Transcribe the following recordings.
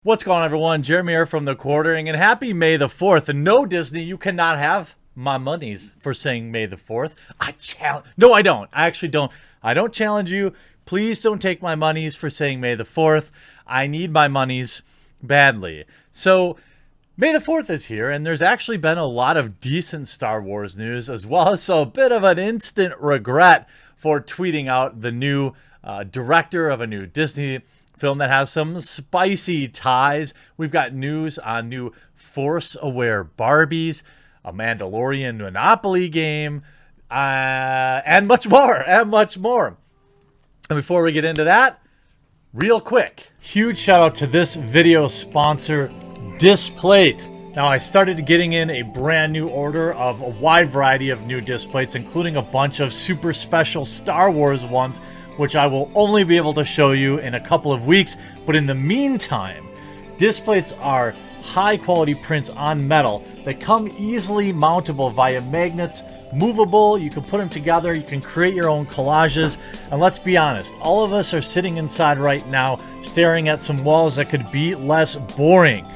What's going on, everyone? Jeremy here from The Quartering, and happy May the 4th. And no, Disney, you cannot have my monies for saying May the 4th. No, I don't. I actually don't. I don't challenge you. Please don't take my monies for saying May the 4th. I need my monies badly. So, May the 4th is here, and there's actually been a lot of decent Star Wars news, as well as a bit of an instant regret for tweeting out the new director of a new Disney film that has some spicy ties. We've got news on new Force-aware Barbies, a Mandalorian Monopoly game, and much more, and much more. And before we get into that, real quick, huge shout out to this video sponsor, Displate. Now, I started getting in a brand new order of a wide variety of new displays, including a bunch of super special Star Wars ones, which I will only be able to show you in a couple of weeks. But in the meantime, displays are high quality prints on metal that come easily mountable via magnets, movable. You can put them together, you can create your own collages. And let's be honest, all of us are sitting inside right now staring at some walls that could be less boring.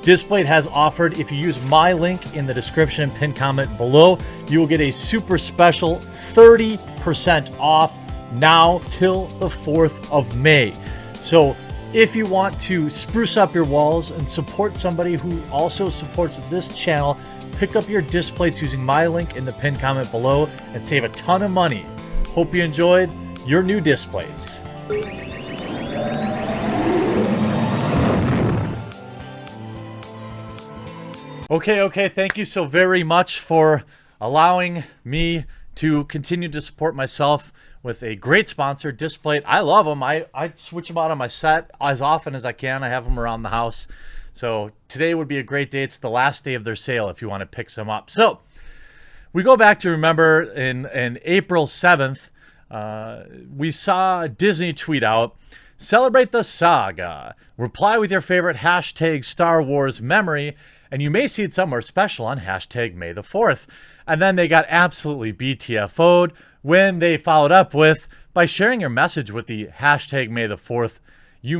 Displate has offered, if you use my link in the description and pinned comment below, you will get a super special 30% off now till the 4th of May. So if you want to spruce up your walls and support somebody who also supports this channel, pick up your displays using my link in the pinned comment below and save a ton of money. Hope you enjoyed your new displays. Okay, thank you so very much for allowing me to continue to support myself with a great sponsor, Displate. I love them. I switch them out on my set as often as I can. I have them around the house. So today would be a great day. It's the last day of their sale if you want to pick some up. So we go back to, remember, in April 7th, we saw Disney tweet out, "Celebrate the saga. Reply with your favorite hashtag Star Wars memory, and you may see it somewhere special on hashtag May the 4th. And then they got absolutely BTFO'd when they followed up with, by sharing your message with the hashtag May the 4th, you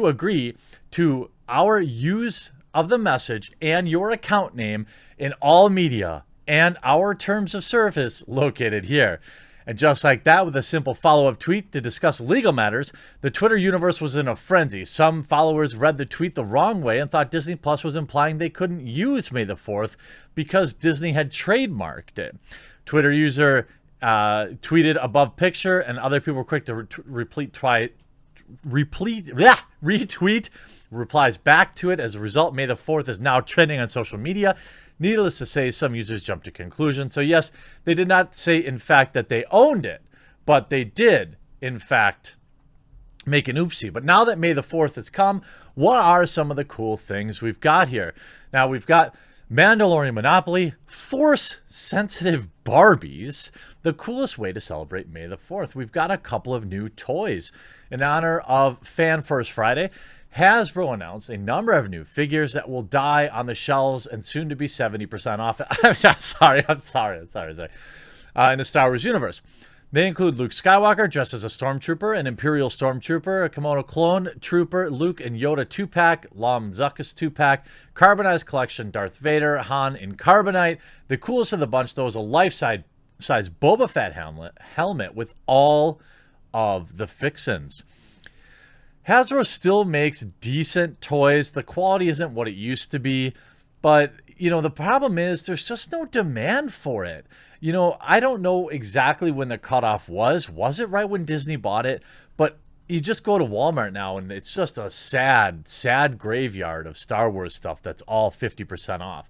agree to our use of the message and your account name in all media and our terms of service located here." And just like that, with a simple follow-up tweet to discuss legal matters, the Twitter universe was in a frenzy. Some followers read the tweet the wrong way and thought Disney Plus was implying they couldn't use May the 4th because Disney had trademarked it. Twitter user tweeted above picture, and other people were quick to retweet replies back to it. As a result, May the 4th is now trending on social media. Needless to say, some users jumped to conclusions. So yes, they did not say, in fact, that they owned it, but they did, in fact, make an oopsie. But now that May the 4th has come, what are some of the cool things we've got here? Now, we've got Mandalorian Monopoly, Force-sensitive Barbies, the coolest way to celebrate May the 4th. We've got a couple of new toys. In honor of Fan First Friday, Hasbro announced a number of new figures that will die on the shelves and soon to be 70% off. I'm sorry. In the Star Wars universe. They include Luke Skywalker dressed as a Stormtrooper, an Imperial Stormtrooper, a Komodo Clone Trooper, Luke and Yoda 2-pack, Lom Zuckuss 2-pack, Carbonized Collection Darth Vader, Han in Carbonite. The coolest of the bunch, though, is a life-size Boba Fett helmet with all of the fixins. Hasbro still makes decent toys. The quality isn't what it used to be, but the problem is there's just no demand for it. I don't know exactly when the cutoff was. Was it right when Disney bought it? But you just go to Walmart now and it's just a sad graveyard of Star Wars stuff that's all 50% off.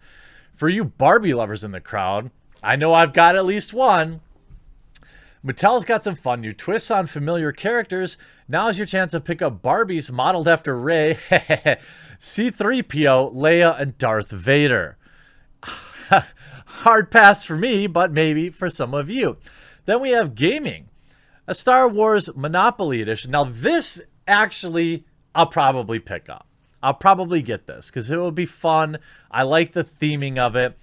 For you Barbie lovers in the crowd, I know I've got at least one. Mattel's got some fun new twists on familiar characters. Now's your chance to pick up Barbies modeled after Rey, C-3PO, Leia, and Darth Vader. Hard pass for me, but maybe for some of you. Then we have gaming, a Star Wars Monopoly edition. Now this actually I'll probably pick up. I'll probably get this because it will be fun. I like the theming of it.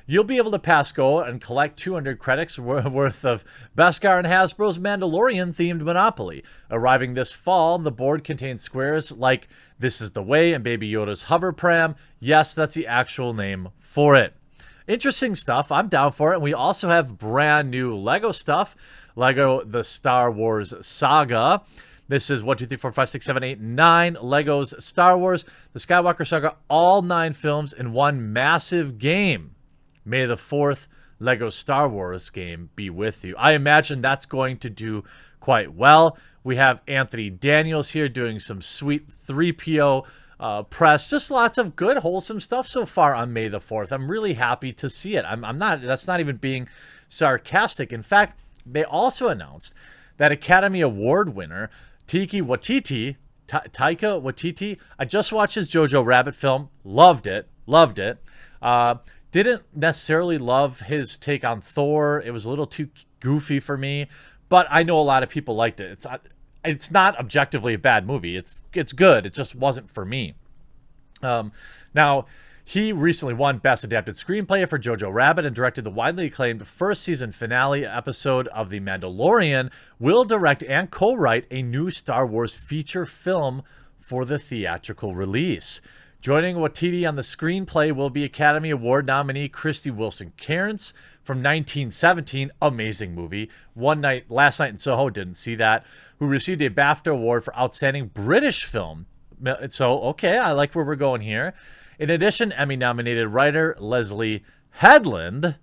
you'll be able to pass go and collect 200 credits worth of Beskar and Hasbro's Mandalorian-themed Monopoly. Arriving this fall, the board contains squares like This Is the Way and Baby Yoda's hover pram. Yes, that's the actual name for it. Interesting stuff. I'm down for it. And we also have brand new Lego stuff. Lego The Star Wars Saga. This is 1, 2, 3, 4, 5, 6, 7, 8, 9 Legos Star Wars, the Skywalker Saga, all 9 films in one massive game. May the 4th Lego Star Wars game be with you. I imagine that's going to do quite well. We have Anthony Daniels here doing some sweet 3PO press. Just lots of good, wholesome stuff so far on May the 4th. I'm really happy to see it. That's not even being sarcastic. In fact, they also announced that Academy Award winner Taika Waititi, I just watched his Jojo Rabbit film, loved it. Didn't necessarily love his take on Thor. It was a little too goofy for me, but I know a lot of people liked it. It's not objectively a bad movie. It's good. It just wasn't for me. Now, he recently won Best Adapted Screenplay for Jojo Rabbit and directed the widely acclaimed first season finale episode of The Mandalorian. Will direct and co-write a new Star Wars feature film for the theatrical release. Joining Waititi on the screenplay will be Academy Award nominee Christy Wilson-Cairns from 1917, amazing movie. Last Night in Soho, didn't see that, who received a BAFTA Award for Outstanding British Film. So, okay, I like where we're going here. In addition, Emmy-nominated writer Leslie Headland,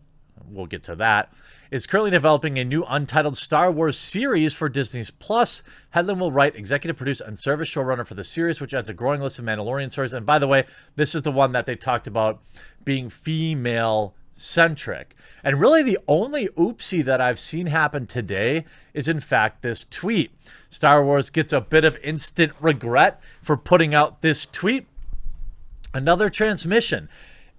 we'll get to that, is currently developing a new untitled Star Wars series for Disney's Plus. Headland will write, executive produce, and serve as showrunner for the series, which adds a growing list of Mandalorian stories. And by the way, this is the one that they talked about being female-centric. And really the only oopsie that I've seen happen today is, in fact, this tweet. Star Wars gets a bit of instant regret for putting out this tweet. Another transmission.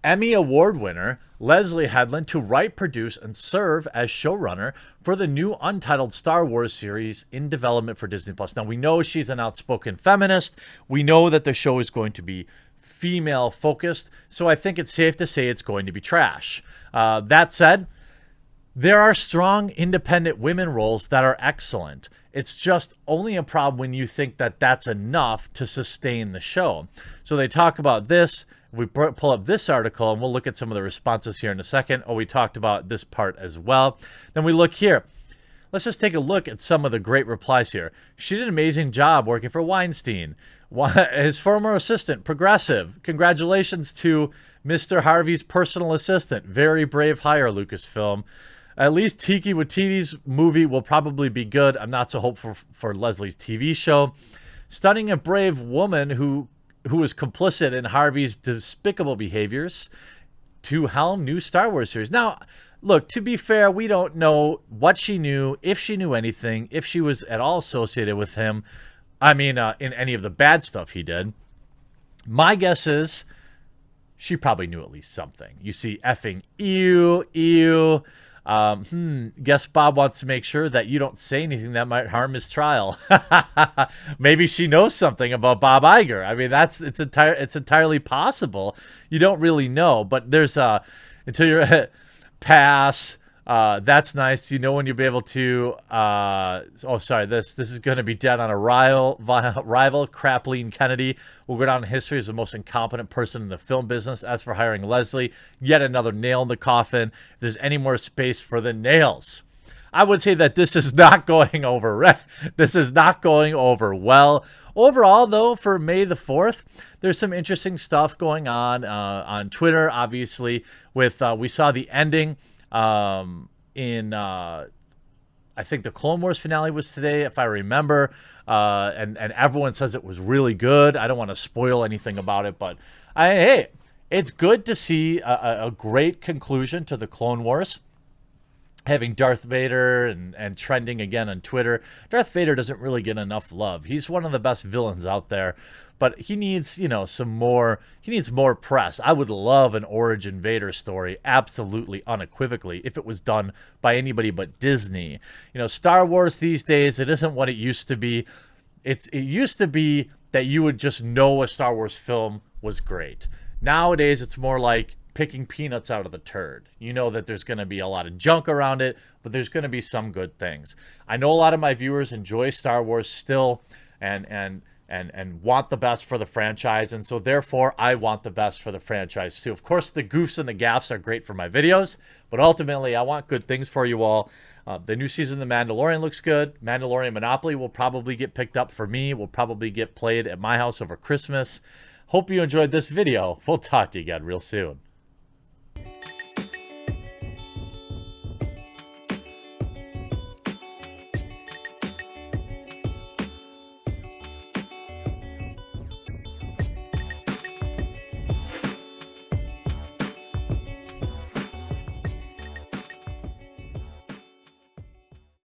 Emmy Award winner Leslie Headland to write, produce, and serve as showrunner for the new untitled Star Wars series in development for Disney Plus. Now, we know she's an outspoken feminist. We know that the show is going to be female-focused, so I think it's safe to say it's going to be trash. That said, there are strong independent women roles that are excellent. It's just only a problem when you think that that's enough to sustain the show. So they talk about this. We pull up this article, and we'll look at some of the responses here in a second. Oh, we talked about this part as well. Then we look here. Let's just take a look at some of the great replies here. She did an amazing job working for Weinstein. His former assistant, progressive. Congratulations to Mr. Harvey's personal assistant. Very brave hire, Lucasfilm. At least Taika Waititi's movie will probably be good. I'm not so hopeful for Leslie's TV show. Stunning and brave woman who was complicit in Harvey's despicable behaviors to helm new Star Wars series. Now, look, to be fair, we don't know what she knew, if she knew anything, if she was at all associated with him. I mean, in any of the bad stuff he did. My guess is she probably knew at least something. You see effing ew. Guess Bob wants to make sure that you don't say anything that might harm his trial. Maybe she knows something about Bob Iger. I mean, it's entirely possible. You don't really know, but there's until you're pass. That's nice. You know when you'll be able to. This is going to be dead on a rival. Kathleen Kennedy will go down in history as the most incompetent person in the film business. As for hiring Leslie, yet another nail in the coffin. If there's any more space for the nails, I would say that this is not going over. This is not going over well. Overall, though, for May the 4th, there's some interesting stuff going on Twitter. Obviously, with we saw the ending. I think the Clone Wars finale was today, if I remember, and everyone says it was really good. I don't want to spoil anything about it, but hey, it's good to see a great conclusion to the Clone Wars. Having Darth Vader and trending again on Twitter. Darth Vader doesn't really get enough love. He's one of the best villains out there, but he needs, some more. He needs more press. I would love an origin Vader story, absolutely, unequivocally, if it was done by anybody but Disney. Star Wars these days, it isn't what it used to be. It used to be that you would just know a Star Wars film was great. Nowadays, it's more like picking peanuts out of the turd. You know that there's going to be a lot of junk around it, but there's going to be some good things. I know a lot of my viewers enjoy Star Wars still and want the best for the franchise, and so therefore I want the best for the franchise too. Of course, the goofs and the gaffes are great for my videos, but ultimately I want good things for you all. The new season of The Mandalorian looks good. Mandalorian Monopoly will probably get picked up for me. Will probably get played at my house over Christmas. Hope you enjoyed this video. We'll talk to you again real soon.